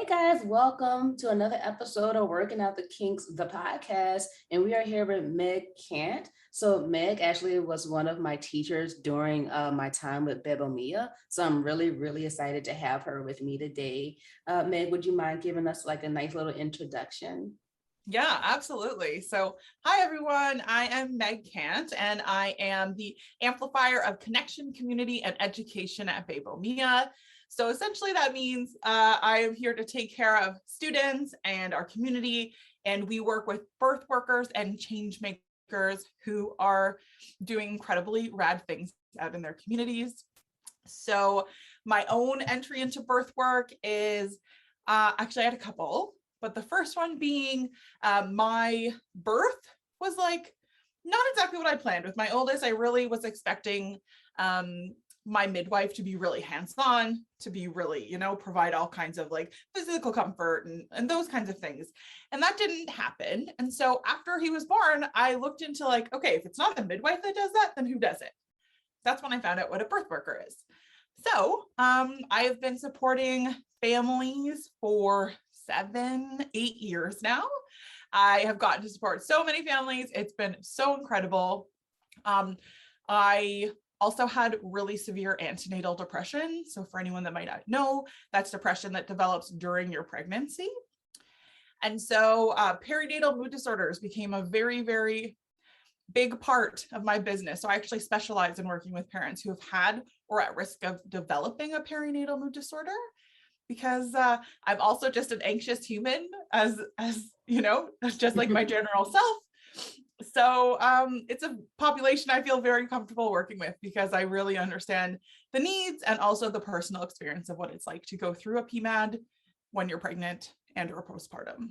Guys, welcome to another episode of Working Out the Kinks, the podcast. And we are here with Meg Kant. So Meg actually was one of my teachers during my time with Bebomia. So I'm really excited to have her with me today. Meg, would you mind giving us like a nice little introduction? Yeah, absolutely. So, hi everyone. I am Meg Kant, and I am the amplifier of connection, community, and education at Bebomia. So essentially that means I am here to take care of students and our community, and we work with birth workers and change makers who are doing incredibly rad things out in their communities. So my own entry into birth work is, actually I had a couple, but the first one being my birth was like not exactly what I planned. With my oldest, I really was expecting my midwife to be really hands-on, to be really, provide all kinds of like physical comfort and those kinds of things. And that didn't happen. And so after he was born, I looked into like, okay, if it's not the midwife that does that, then who does it? That's when I found out what a birth worker is. So I have been supporting families for 7-8 years now. I have gotten to support so many families. It's been so incredible. I also had really severe antenatal depression. So for anyone that might not know, that's depression that develops during your pregnancy. And so perinatal mood disorders became a very big part of my business. So I actually specialize in working with parents who have had or at risk of developing a perinatal mood disorder, because I'm also just an anxious human, as just like my general self. So it's a population I feel very comfortable working with because I really understand the needs and also the personal experience of what it's like to go through a PMAD when you're pregnant and or postpartum.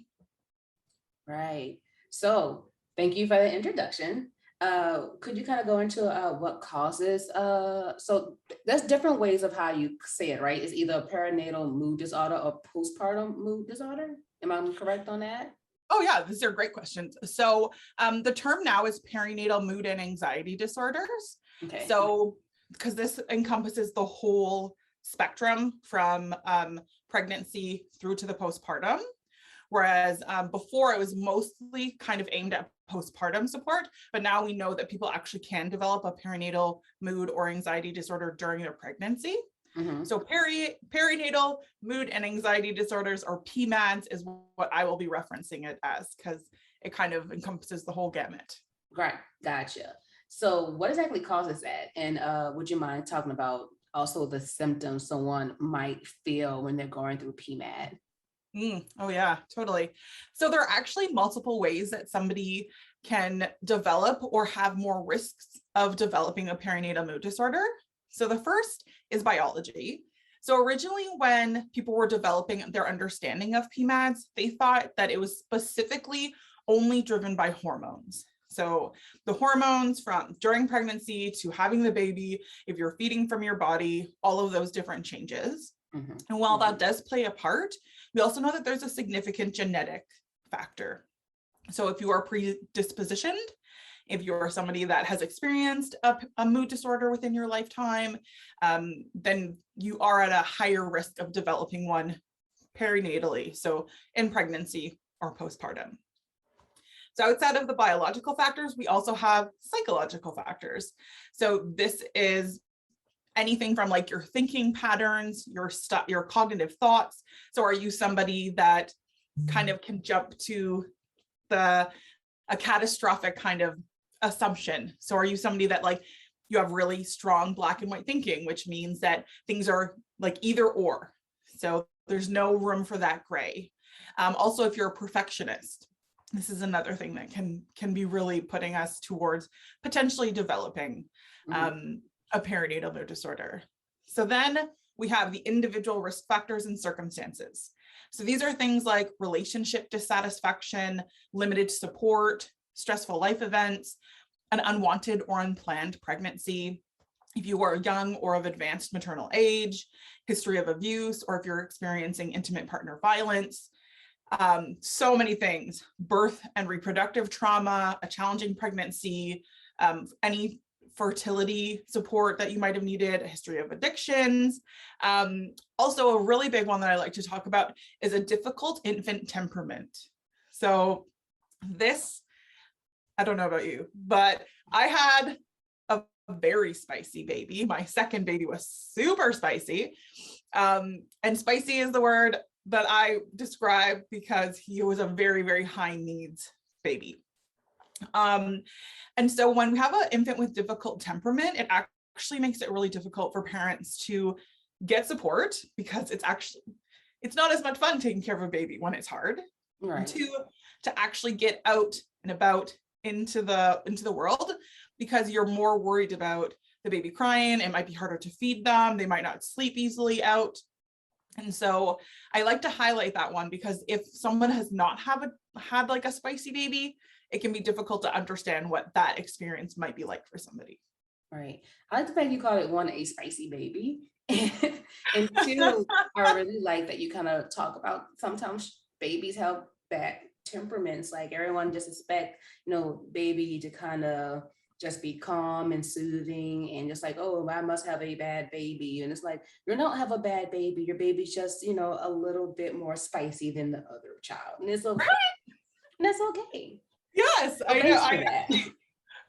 Right. So thank you for the introduction. Could you kind of go into what causes, so there's different ways of how you say it, right? It's either a perinatal mood disorder or postpartum mood disorder. Am I correct on that? Oh yeah, these are great questions. So the term now is perinatal mood and anxiety disorders. Okay. So because this encompasses the whole spectrum from pregnancy through to the postpartum. Whereas before it was mostly kind of aimed at postpartum support, but now we know that people actually can develop a perinatal mood or anxiety disorder during their pregnancy. Mm-hmm. So perinatal mood and anxiety disorders, or PMADs, is what I will be referencing it as, because it kind of encompasses the whole gamut. Right, gotcha. So what exactly causes that? And would you mind talking about also the symptoms someone might feel when they're going through PMAD? Oh yeah, totally. So there are actually multiple ways that somebody can develop or have more risks of developing a perinatal mood disorder. So the first is biology. So originally when people were developing their understanding of PMADs, they thought that it was specifically only driven by hormones. So the hormones from during pregnancy to having the baby, if you're feeding from your body, all of those different changes. Mm-hmm. And while that does play a part, we also know that there's a significant genetic factor. So if you are predispositioned, if you're somebody that has experienced a mood disorder within your lifetime, then you are at a higher risk of developing one perinatally, so in pregnancy or postpartum. So outside of the biological factors, we also have psychological factors. So this is anything from like your thinking patterns, your cognitive thoughts. So are you somebody that kind of can jump to a catastrophic kind of assumption? So are you somebody that like you have really strong black and white thinking, which means that things are like either or. So there's no room for that gray. Also, if you're a perfectionist, this is another thing that can be really putting us towards potentially developing a perinatal mood disorder. So then we have the individual risk factors and circumstances. So these are things like relationship dissatisfaction, limited support, stressful life events, an unwanted or unplanned pregnancy, if you are young or of advanced maternal age, history of abuse, or if you're experiencing intimate partner violence. So many things: birth and reproductive trauma, a challenging pregnancy, any fertility support that you might have needed, a history of addictions. Also, a really big one that I like to talk about is a difficult infant temperament. So this, I don't know about you, but I had a very spicy baby. My second baby was super spicy. And spicy is the word that I describe because he was a very, very high needs baby. And so when we have an infant with difficult temperament, it actually makes it really difficult for parents to get support because it's not as much fun taking care of a baby when it's hard. Right. To actually get out and about into the world, because you're more worried about the baby crying. It might be harder to feed them. They might not sleep easily out. And so I like to highlight that one, because if someone has not had like a spicy baby, it can be difficult to understand what that experience might be like for somebody. Right. I like the fact you call it, one, a spicy baby. And two, I really like that you kind of talk about sometimes babies have bad temperaments. Like everyone just expect, baby to kind of just be calm and soothing and just like, oh, I must have a bad baby. And it's like, you don't have a bad baby. Your baby's just, a little bit more spicy than the other child. And it's okay. And that's okay. Yes, So I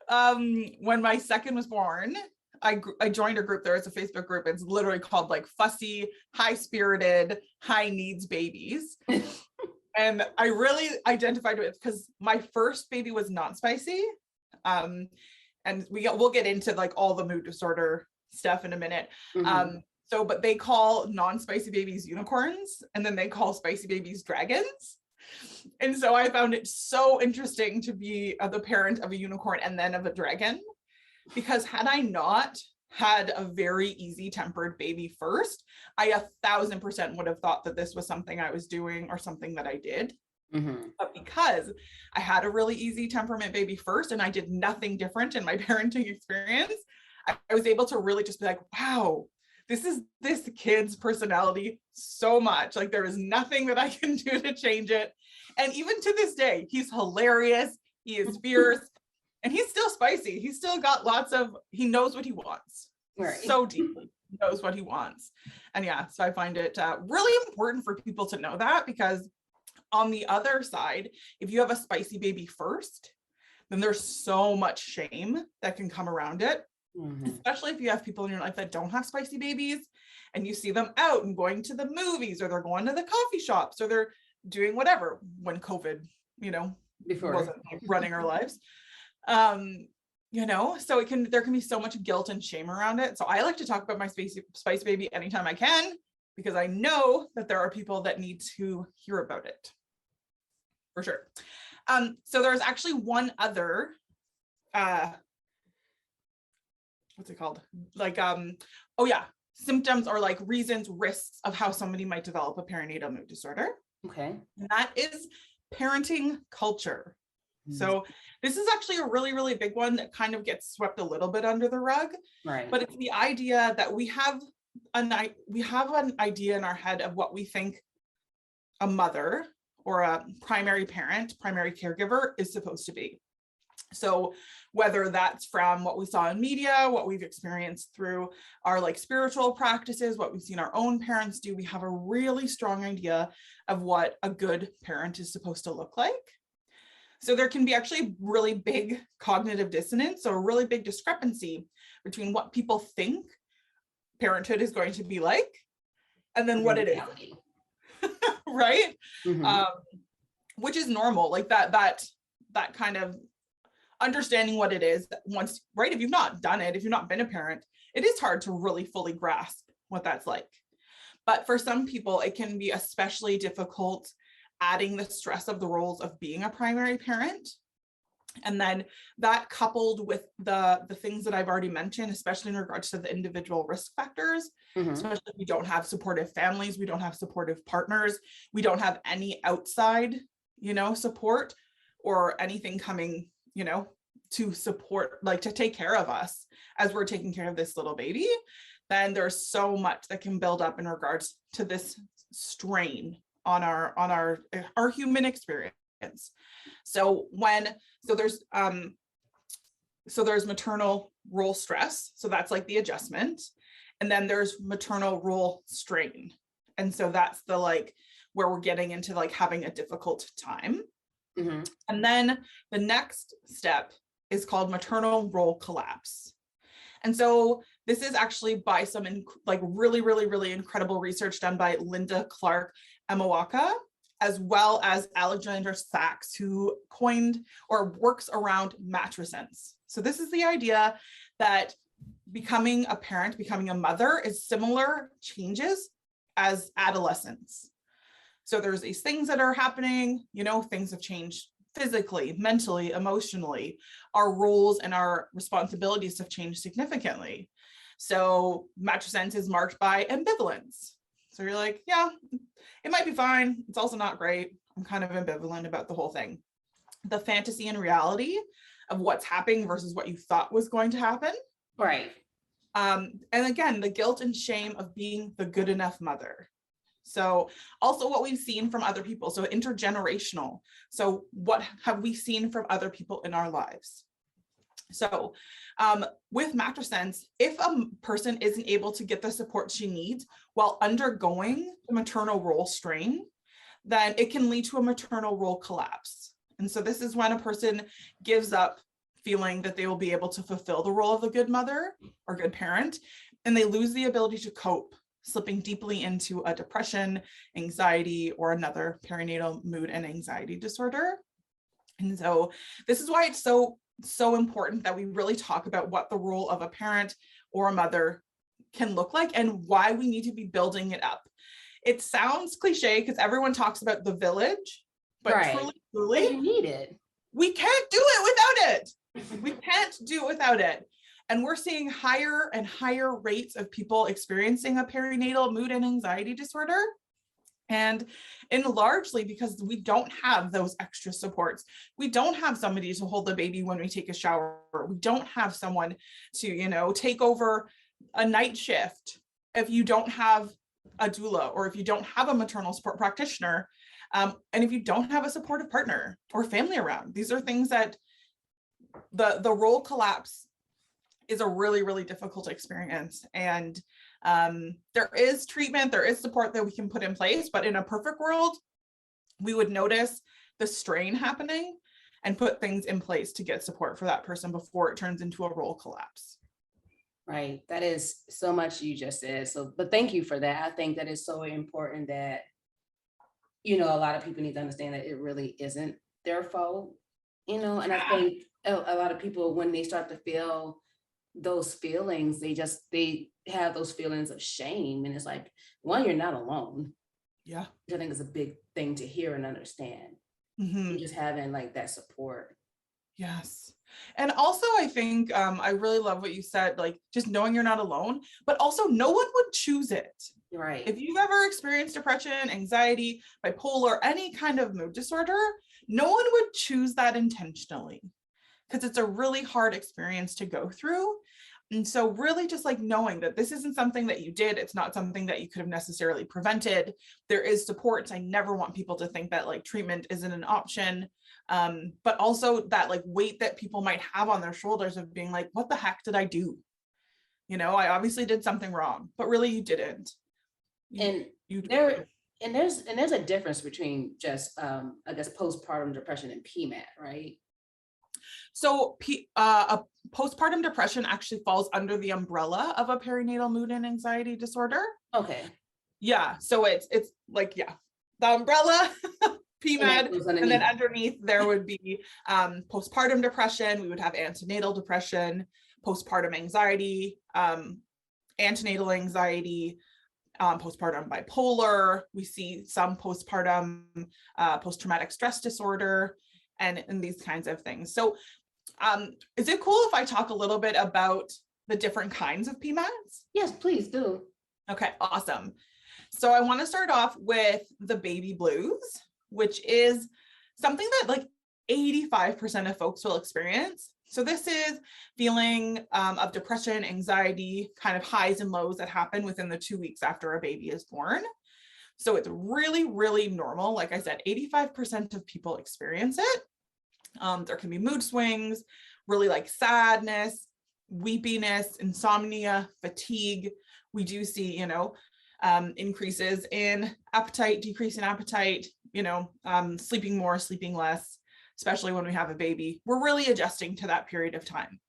know. When my second was born, I joined a group. There is a Facebook group. It's literally called like fussy, high-spirited, high needs babies. And I really identified with it because my first baby was not spicy. And we'll get into like all the mood disorder stuff in a minute. Mm-hmm. But they call non-spicy babies unicorns, and then they call spicy babies dragons. And so I found it so interesting to be the parent of a unicorn and then of a dragon, because had I not had a very easy tempered baby first, I 1000% would have thought that this was something I was doing or something that I did. Mm-hmm. But because I had a really easy temperament baby first and I did nothing different in my parenting experience, I was able to really just be like, wow, this is this kid's personality so much. Like there is nothing that I can do to change it. And even to this day, he's hilarious. He is fierce. And he's still spicy. He's still got he knows what he wants. Right. So deeply knows what he wants. And yeah, so I find it really important for people to know that, because on the other side, if you have a spicy baby first, then there's so much shame that can come around it. Mm-hmm. Especially if you have people in your life that don't have spicy babies and you see them out and going to the movies, or they're going to the coffee shops, or they're doing whatever when COVID, before wasn't running our lives. So there can be so much guilt and shame around it. So I like to talk about my spice baby anytime I can, because I know that there are people that need to hear about it for sure. So there's actually one other, what's it called? Like, symptoms or like reasons, risks of how somebody might develop a perinatal mood disorder. Okay. And that is parenting culture. So this is actually a really, really big one that kind of gets swept a little bit under the rug. Right. But it's the idea that we have an idea in our head of what we think a mother or a primary parent, primary caregiver is supposed to be. So whether that's from what we saw in media, what we've experienced through our like spiritual practices, what we've seen our own parents do, we have a really strong idea of what a good parent is supposed to look like. So there can be actually really big cognitive dissonance, or a really big discrepancy between what people think parenthood is going to be like and then what it is. Right? Mm-hmm. Which is normal, like that kind of understanding what it is once, right? If you've not done it, if you've not been a parent, it is hard to really fully grasp what that's like. But for some people, it can be especially difficult adding the stress of the roles of being a primary parent. And then that coupled with the things that I've already mentioned, especially in regards to the individual risk factors, mm-hmm. especially if we don't have supportive families, we don't have supportive partners, we don't have any outside, support or anything coming, to support, like to take care of us as we're taking care of this little baby, then there's so much that can build up in regards to this strain on our human experience. So there's So there's maternal role stress. So that's like the adjustment. And then there's maternal role strain. And so that's the like where we're getting into like having a difficult time. Mm-hmm. And then the next step is called maternal role collapse. And so this is actually by some like really, really, really incredible research done by Linda Clark Amawaka, as well as Alexander Sachs, who coined or works around matrescence. So this is the idea that becoming a parent, becoming a mother is similar changes as adolescence. So there's these things that are happening, you know, things have changed physically, mentally, emotionally. Our roles and our responsibilities have changed significantly. So matrescence is marked by ambivalence. So you're like, yeah, it might be fine. It's also not great. I'm kind of ambivalent about the whole thing. The fantasy and reality of what's happening versus what you thought was going to happen. Right. And again, the guilt and shame of being the good enough mother. So also what we've seen from other people. So intergenerational. So what have we seen from other people in our lives? So with matrescence, if a person isn't able to get the support she needs while undergoing the maternal role strain, then it can lead to a maternal role collapse. And so this is when a person gives up feeling that they will be able to fulfill the role of a good mother or good parent, and they lose the ability to cope, slipping deeply into a depression, anxiety, or another perinatal mood and anxiety disorder. And so this is why it's so important that we really talk about what the role of a parent or a mother can look like and why we need to be building it up. It sounds cliche because everyone talks about the village, but right. truly, but you need it. We can't do it without it. We can't do it without it. And we're seeing higher and higher rates of people experiencing a perinatal mood and anxiety disorder. And largely because we don't have those extra supports. We don't have somebody to hold the baby when we take a shower. We don't have someone to, you know, take over a night shift. If you don't have a doula, or if you don't have a maternal support practitioner, and if you don't have a supportive partner or family around, these are things that the role collapse is a really, really difficult experience. And there is treatment, there is support that we can put in place, but in a perfect world, we would notice the strain happening and put things in place to get support for that person before it turns into a role collapse. Right. That is so much you just said. So, but thank you for that. I think that is so important that, you know, a lot of people need to understand that it really isn't their fault, you know, and I think a lot of people, when they start to feel those feelings, they have those feelings of shame. And it's like, one, you're not alone. Yeah. Which I think is a big thing to hear and understand. Mm-hmm. And just having like that support. Yes. And also, I think I really love what you said, like just knowing you're not alone, but also no one would choose it. Right. If you've ever experienced depression, anxiety, bipolar, any kind of mood disorder, no one would choose that intentionally because it's a really hard experience to go through. And so really just like knowing that this isn't something that you did, it's not something that you could have necessarily prevented. There is support. I never want people to think that like treatment isn't an option. But also that like weight that people might have on their shoulders of being like, what the heck did I do? You know, I obviously did something wrong, but really you didn't. There's a difference between just I guess postpartum depression and PMAT, right? So a postpartum depression actually falls under the umbrella of a perinatal mood and anxiety disorder. Okay. Yeah. So it's like, yeah, the umbrella, PMAD, and then underneath there would be postpartum depression. We would have antenatal depression, postpartum anxiety, antenatal anxiety, postpartum bipolar. We see some postpartum post-traumatic stress disorder and these kinds of things. So is it cool if I talk a little bit about the different kinds of PMADs? Yes, please do. Okay, awesome. So I want to start off with the baby blues, which is something that like 85% of folks will experience. So this is feeling of depression, anxiety, kind of highs and lows that happen within the 2 weeks after a baby is born. So it's really, really normal. Like I said, 85% of people experience it. There can be mood swings, really like sadness, weepiness, insomnia, fatigue. We do see, increases in appetite, decrease in appetite, sleeping more, sleeping less, especially when we have a baby. We're really adjusting to that period of time.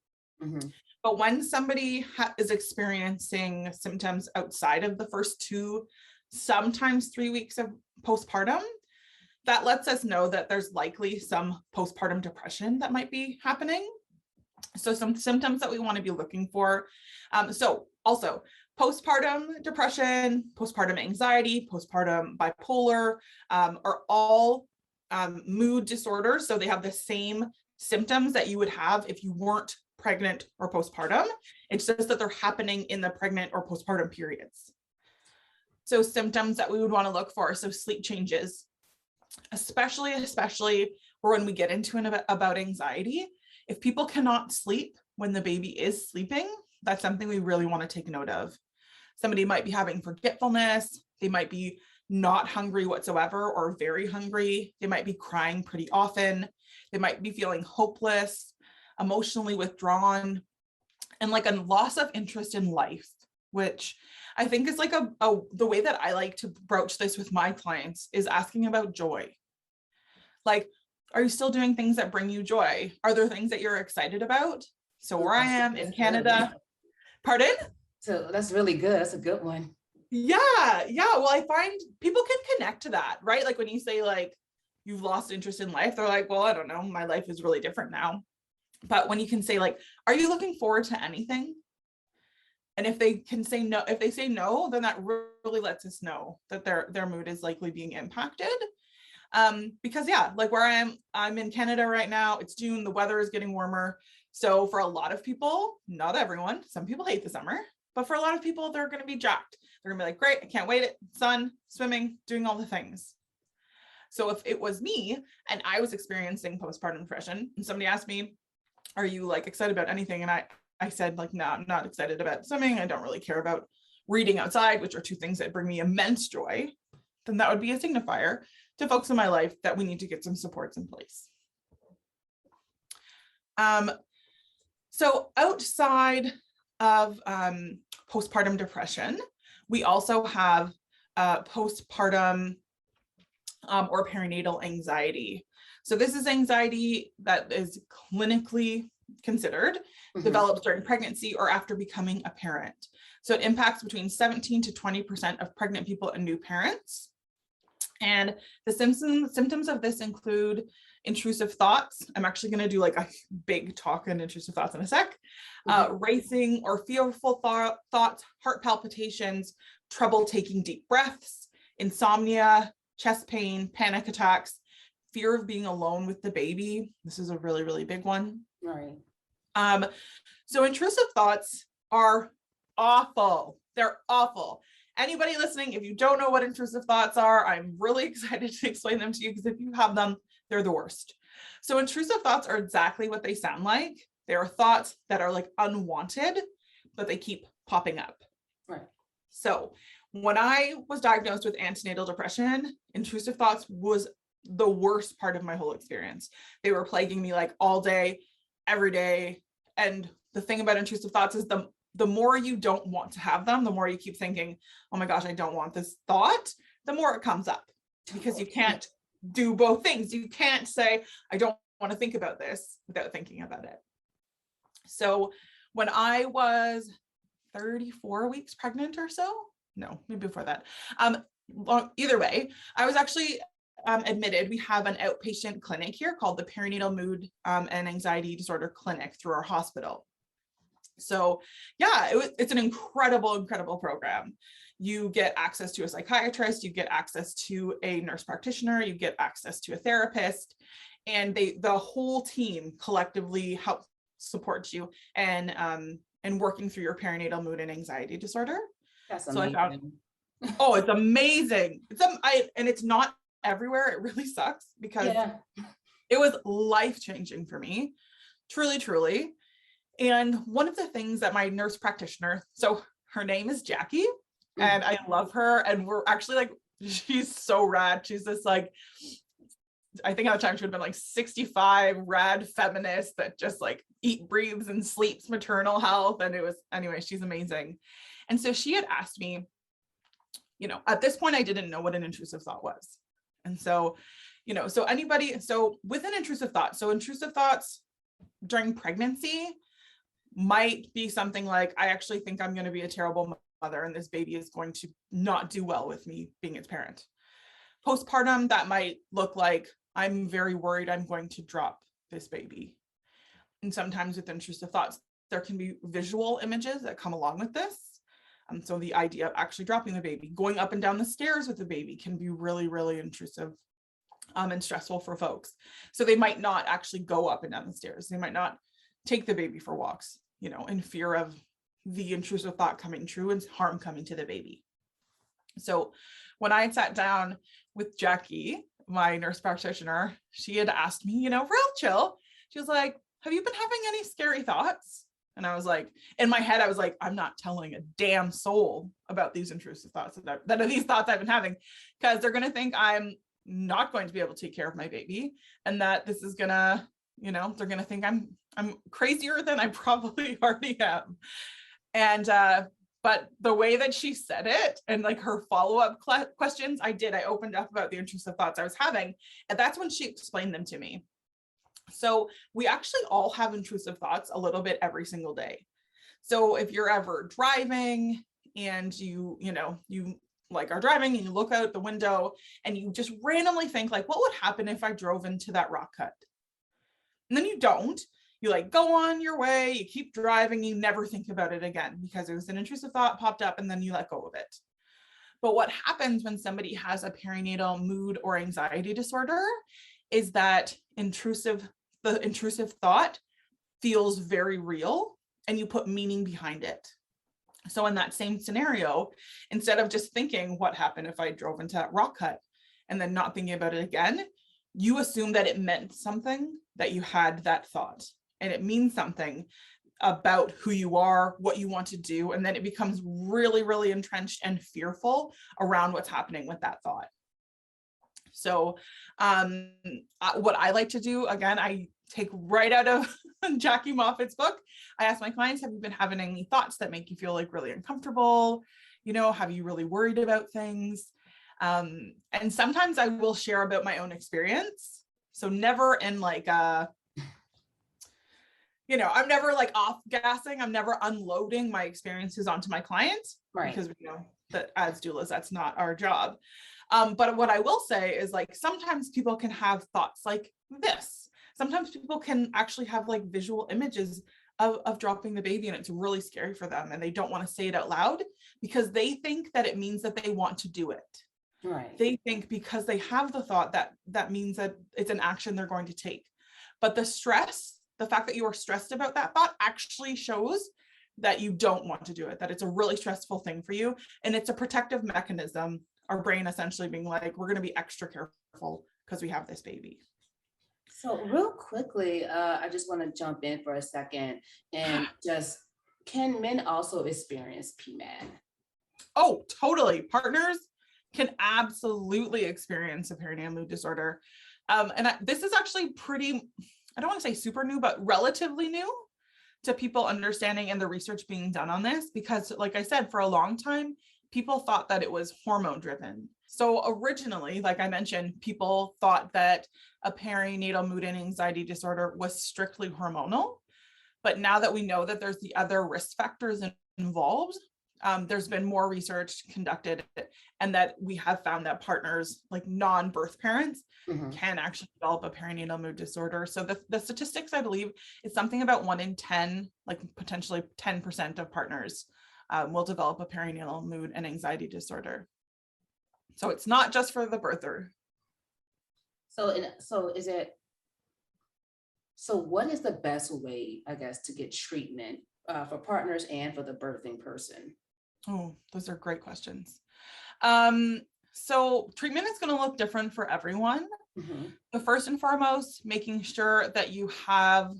Mm-hmm. But when somebody is experiencing symptoms outside of the first 2, sometimes 3 weeks of postpartum, that lets us know that there's likely some postpartum depression that might be happening. So some symptoms that we want to be looking for. So also postpartum depression, postpartum anxiety, postpartum bipolar are all mood disorders. So they have the same symptoms that you would have if you weren't pregnant or postpartum. It's just that they're happening in the pregnant or postpartum periods. So symptoms that we would want to look for. So sleep changes, especially when we get into about anxiety. If people cannot sleep when the baby is sleeping, that's something we really want to take note of. Somebody might be having forgetfulness. They might be not hungry whatsoever or very hungry. They might be crying pretty often. They might be feeling hopeless, emotionally withdrawn, and like a loss of interest in life, which I think is like the way that I like to broach this with my clients is asking about joy. Like, are you still doing things that bring you joy? Are there things that you're excited about? So where I am in Canada, pardon? So that's really good. That's a good one. Yeah. Well, I find people can connect to that, right? Like when you say like, you've lost interest in life, they're like, well, I don't know, my life is really different now. But when you can say like, are you looking forward to anything? And if they can say no, if they say no, then that really lets us know that their mood is likely being impacted. Because yeah, like where I'm in Canada right now, it's June, the weather is getting warmer. So for a lot of people, not everyone, some people hate the summer, but for a lot of people, they're going to be jacked. They're gonna be like, great, I can't wait, sun, swimming, doing all the things. So if it was me and I was experiencing postpartum depression and somebody asked me, are you like excited about anything? And I said like, no, I'm not excited about swimming. I don't really care about reading outside, which are 2 things that bring me immense joy. Then that would be a signifier to folks in my life that we need to get some supports in place. So outside of postpartum depression, we also have postpartum or perinatal anxiety. So this is anxiety that is clinically considered, developed during pregnancy or after becoming a parent. So it impacts between 17 to 20% of pregnant people and new parents. And the symptoms of this include intrusive thoughts. I'm actually going to do like a big talk on intrusive thoughts in a sec. Racing or fearful thoughts, heart palpitations, trouble taking deep breaths, insomnia, chest pain, panic attacks, fear of being alone with the baby. This is a really, really big one. Right. So intrusive thoughts are awful. They're awful. Anybody listening, if you don't know what intrusive thoughts are, I'm really excited to explain them to you because if you have them, they're the worst. So intrusive thoughts are exactly what they sound like. They are thoughts that are like unwanted, but they keep popping up. Right. So when I was diagnosed with antenatal depression, intrusive thoughts was the worst part of my whole experience. They were plaguing me like all day, every day. And the thing about intrusive thoughts is the more you don't want to have them, the more you keep thinking, oh my gosh, I don't want this thought, the more it comes up because you can't do both things. You can't say, I don't want to think about this without thinking about it. So when I was 34 weeks pregnant or so, no, maybe before that. Either way, I was actually admitted. We have an outpatient clinic here called the Perinatal Mood and Anxiety Disorder Clinic through our hospital. So yeah, it's an incredible program. You get access to a psychiatrist, you get access to a nurse practitioner, you get access to a therapist, and the whole team collectively helps support you and working through your perinatal mood and anxiety disorder. That's so amazing. I found, oh, it's amazing. And it's not everywhere. It really sucks because it was life-changing for me, truly. And one of the things that my nurse practitioner, so her name is Jackie, and I love her. And we're actually like, she's so rad. She's this like I think at the time she would have been like 65, rad feminist that just like eat, breathes, and sleeps maternal health. And it was, anyway, she's amazing. And so she had asked me, you know, at this point, I didn't know what an intrusive thought was. And so, you know, so with an intrusive thought, so intrusive thoughts during pregnancy might be something like, I actually think I'm going to be a terrible mother and this baby is going to not do well with me being its parent. Postpartum, that might look like, I'm very worried I'm going to drop this baby. And sometimes with intrusive thoughts, there can be visual images that come along with this. So the idea of actually dropping the baby, going up and down the stairs with the baby can be really, really intrusive and stressful for folks. So they might not actually go up and down the stairs. They might not take the baby for walks, you know, in fear of the intrusive thought coming true and harm coming to the baby. So when I had sat down with Jackie, my nurse practitioner, she had asked me, you know, real chill. She was like, have you been having any scary thoughts? And I was like, in my head, I was like, I'm not telling a damn soul about these intrusive thoughts that are these thoughts I've been having, because they're going to think I'm not going to be able to take care of my baby. And that this is gonna, you know, they're going to think I'm crazier than I probably already am. And, but the way that she said it and like her follow-up questions, I opened up about the intrusive thoughts I was having. And that's when she explained them to me. So we actually all have intrusive thoughts a little bit every single day. So if you're ever driving and you like are driving and you look out the window and you just randomly think like, what would happen if I drove into that rock cut? And then you don't. You like go on your way, you keep driving, you never think about it again because it was an intrusive thought popped up and then you let go of it. But what happens when somebody has a perinatal mood or anxiety disorder is that the intrusive thought feels very real and you put meaning behind it. So in that same scenario, instead of just thinking what happened if I drove into that rock cut and then not thinking about it again, you assume that it meant something that you had that thought, and it means something about who you are, what you want to do. And then it becomes really, really entrenched and fearful around what's happening with that thought. So what I like to do, again, I take right out of Jackie Moffat's book. I ask my clients, have you been having any thoughts that make you feel like really uncomfortable? You know, have you really worried about things? And sometimes I will share about my own experience. So never in like you know, I'm never like off gassing. I'm never unloading my experiences onto my clients, right? Because you know that as doulas, that's not our job. But what I will say is like, sometimes people can have thoughts like this. Sometimes people can actually have like visual images of dropping the baby and it's really scary for them. And they don't want to say it out loud because they think that it means that they want to do it. Right. They think because they have the thought that means that it's an action they're going to take. But the stress, the fact that you are stressed about that thought actually shows that you don't want to do it, that it's a really stressful thing for you. And it's a protective mechanism, our brain essentially being like, we're going to be extra careful because we have this baby. So real quickly, I just want to jump in for a second and just, can men also experience PMAD? Oh, totally. Partners can absolutely experience a perinatal mood disorder. This is actually pretty, I don't want to say super new, but relatively new to people understanding and the research being done on this, because like I said, for a long time, people thought that it was hormone driven. So originally, like I mentioned, people thought that a perinatal mood and anxiety disorder was strictly hormonal. But now that we know that there's the other risk factors involved, there's been more research conducted, and that we have found that partners, like non-birth parents, can actually develop a perinatal mood disorder. So the statistics, I believe, is something about 1 in 10, like potentially 10% of partners will develop a perinatal mood and anxiety disorder. So it's not just for the birther. So what is the best way, I guess, to get treatment for partners and for the birthing person? Oh, those are great questions. So treatment is going to look different for everyone. The first and foremost, making sure that you have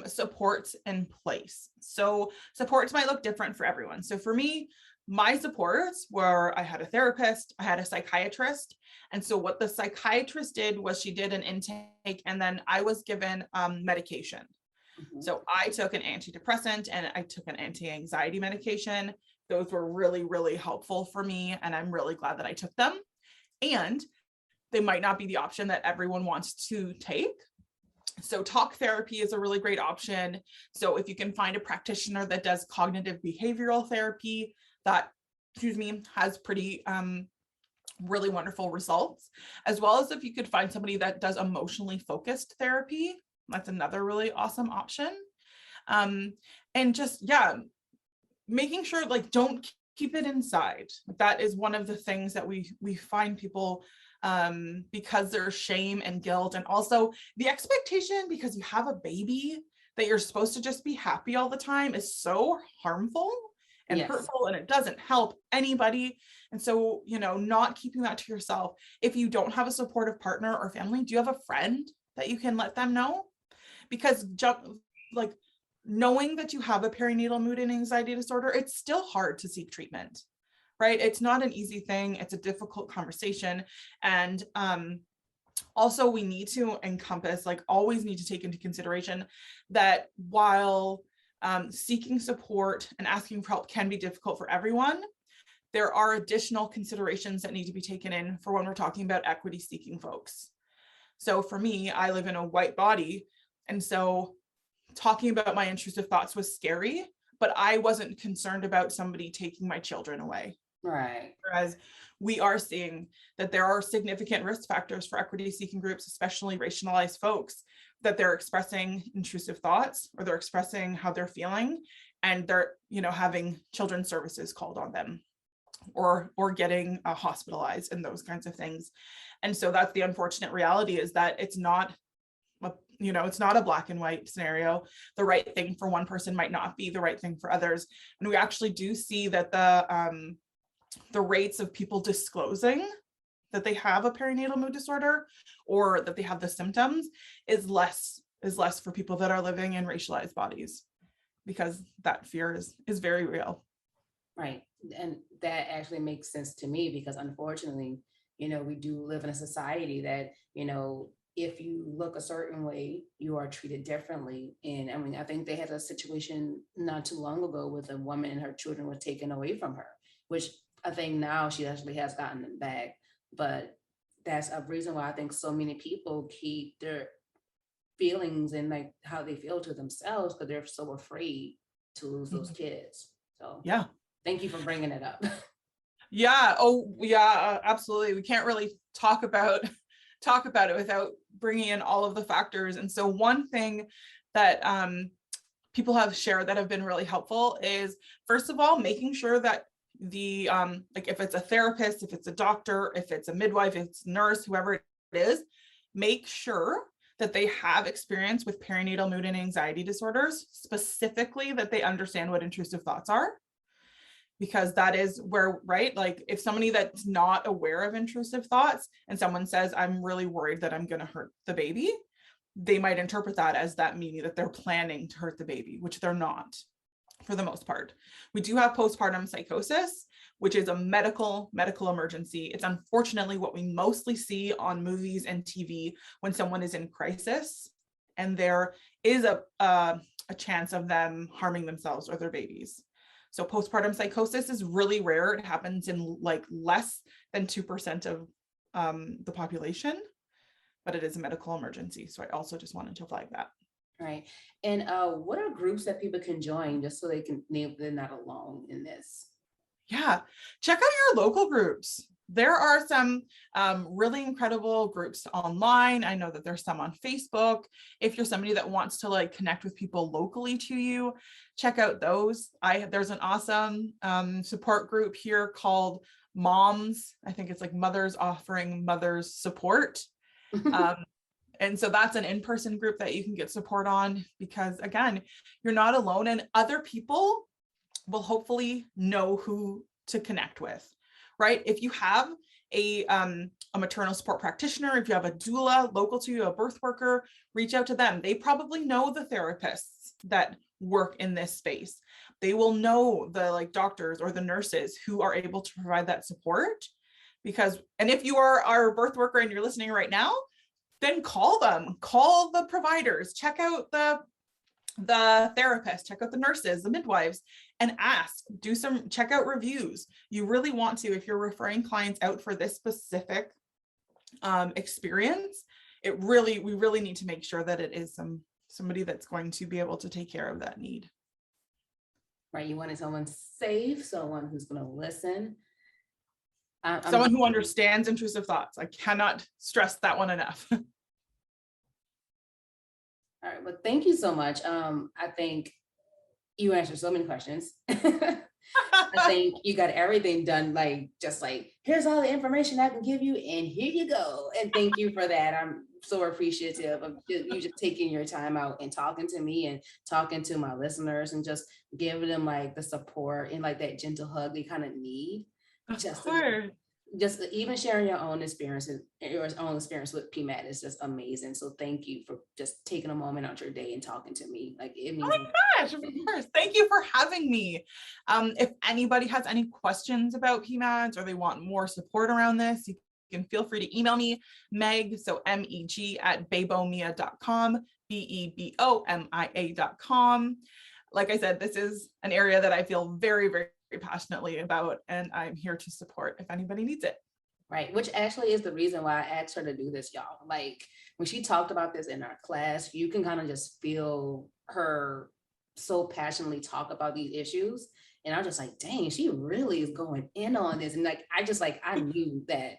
supports in place. So supports might look different for everyone. So for me, my supports were, I had a therapist, I had a psychiatrist. And so what the psychiatrist did was she did an intake, and then I was given medication. Mhm. So I took an antidepressant and I took an anti-anxiety medication. Those were really, really helpful for me. And I'm really glad that I took them. And they might not be the option that everyone wants to take. So talk therapy is a really great option. So if you can find a practitioner that does cognitive behavioral therapy, that, has pretty really wonderful results, as well as if you could find somebody that does emotionally focused therapy, that's another really awesome option. And just, making sure, like, don't keep it inside. That is one of the things that we find people, because there's shame and guilt, and also the expectation because you have a baby that you're supposed to just be happy all the time is so harmful and hurtful, and it doesn't help anybody. And so, not keeping that to yourself. If you don't have a supportive partner or family, do you have a friend that you can let them know? Because knowing that you have a perinatal mood and anxiety disorder, it's still hard to seek treatment, right? It's not an easy thing. It's a difficult conversation. And also we need to always need to take into consideration that while seeking support and asking for help can be difficult for everyone, there are additional considerations that need to be taken in for when we're talking about equity seeking folks. So for me, I live in a white body. And so talking about my intrusive thoughts was scary, but I wasn't concerned about somebody taking my children away. Right. Whereas we are seeing that there are significant risk factors for equity seeking groups, especially racialized folks, that they're expressing intrusive thoughts or they're expressing how they're feeling, and they're, having children's services called on them or getting hospitalized and those kinds of things. And so that's the unfortunate reality, is that it's not a black and white scenario. The right thing for one person might not be the right thing for others. And we actually do see that the rates of people disclosing that they have a perinatal mood disorder or that they have the symptoms is less for people that are living in racialized bodies, because that fear is very real. Right. And that actually makes sense to me, because unfortunately, we do live in a society that, if you look a certain way, you are treated differently. And I mean, I think they had a situation not too long ago with a woman and her children were taken away from her, which I think now she actually has gotten them back. But that's a reason why I think so many people keep their feelings and like how they feel to themselves, because they're so afraid to lose those kids. So Yeah. Thank you for bringing it up. Yeah. Oh, yeah, absolutely. We can't really talk about it without bringing in all of the factors. And so one thing that people have shared that have been really helpful is, first of all, making sure that the if it's a therapist, if it's a doctor, if it's a midwife, if it's a nurse, whoever it is, make sure that they have experience with perinatal mood and anxiety disorders, specifically that they understand what intrusive thoughts are. Because that is where, right? Like if somebody that's not aware of intrusive thoughts and someone says, I'm really worried that I'm going to hurt the baby, they might interpret that as that meaning that they're planning to hurt the baby, which they're not for the most part. We do have postpartum psychosis, which is a medical emergency. It's unfortunately what we mostly see on movies and TV when someone is in crisis and there is a chance of them harming themselves or their babies. So postpartum psychosis is really rare. It happens in like less than 2% of the population, but it is a medical emergency. So I also just wanted to flag that. Right. And what are groups that people can join just so they're not alone in this? Yeah, check out your local groups. There are some really incredible groups online. I know that there's some on Facebook. If you're somebody that wants to like connect with people locally to you, check out those. There's an awesome support group here called Moms. I think it's like Mothers Offering Mothers Support. And so that's an in-person group that you can get support on, because again, you're not alone and other people will hopefully know who to connect with, right? If you have a maternal support practitioner, if you have a doula local to you, a birth worker, reach out to them. They probably know the therapists that work in this space. they will know the like doctors or the nurses who are able to provide that support. Because, and if you are our birth worker and you're listening right now, then call them, call the providers, check out the therapists, check out the nurses, the midwives, and ask, check out reviews. You really want to, if you're referring clients out for this specific experience, we really need to make sure that it is somebody that's going to be able to take care of that need. Right, you wanted someone safe, someone who's going to listen. Someone who understands intrusive thoughts. I cannot stress that one enough. All right, well, thank you so much. I think you answered so many questions. I think you got everything done, like, just like, here's all the information I can give you, and here you go. And thank you for that. I'm so appreciative of you just taking your time out and talking to me and talking to my listeners and just giving them like the support and like that gentle hug they kind of need. Just even sharing your own experiences, your own experience with PMAT is just amazing. So thank you for just taking a moment out your day and talking to me. Like, it means. Oh my gosh, of course. Thank you for having me. If anybody has any questions about PMATs or they want more support around this, you can feel free to email me, Meg, so MEG @bebomia.com, BEBOMIA.com. Like I said, this is an area that I feel very, very passionately about, and I'm here to support if anybody needs it. Right, which actually is the reason why I asked her to do this, y'all. Like, when she talked about this in our class, you can kind of just feel her so passionately talk about these issues. And I was just like, dang, she really is going in on this. And like, I knew that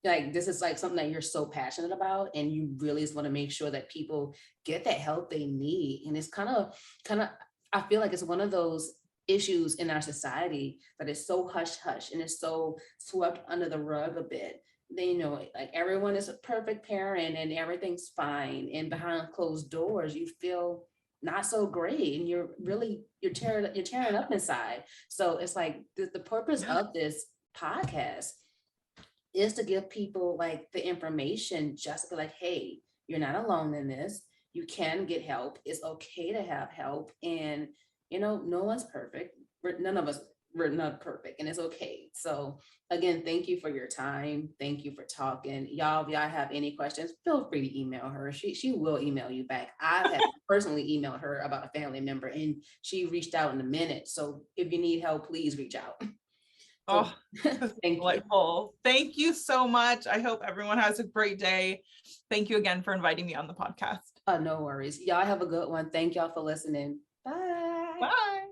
like this is like something that you're so passionate about, and you really just want to make sure that people get that help they need. And it's kind of, I feel like it's one of those issues in our society that is so hush hush and is so swept under the rug a bit. They like everyone is a perfect parent and everything's fine, and behind closed doors you feel not so great, and you're tearing up inside. So it's like the purpose of this podcast is to give people like the information, just to be like, hey, you're not alone in this. You can get help. It's okay to have help. And no one's perfect. None of us, we're not perfect, and it's okay. So again, thank you for your time. Thank you for talking. Y'all, if y'all have any questions, feel free to email her. She will email you back. I have personally emailed her about a family member, and she reached out in a minute. So if you need help, please reach out. Oh, thank you. Thank you so much. I hope everyone has a great day. Thank you again for inviting me on the podcast. No worries. Y'all have a good one. Thank y'all for listening. Bye. Bye.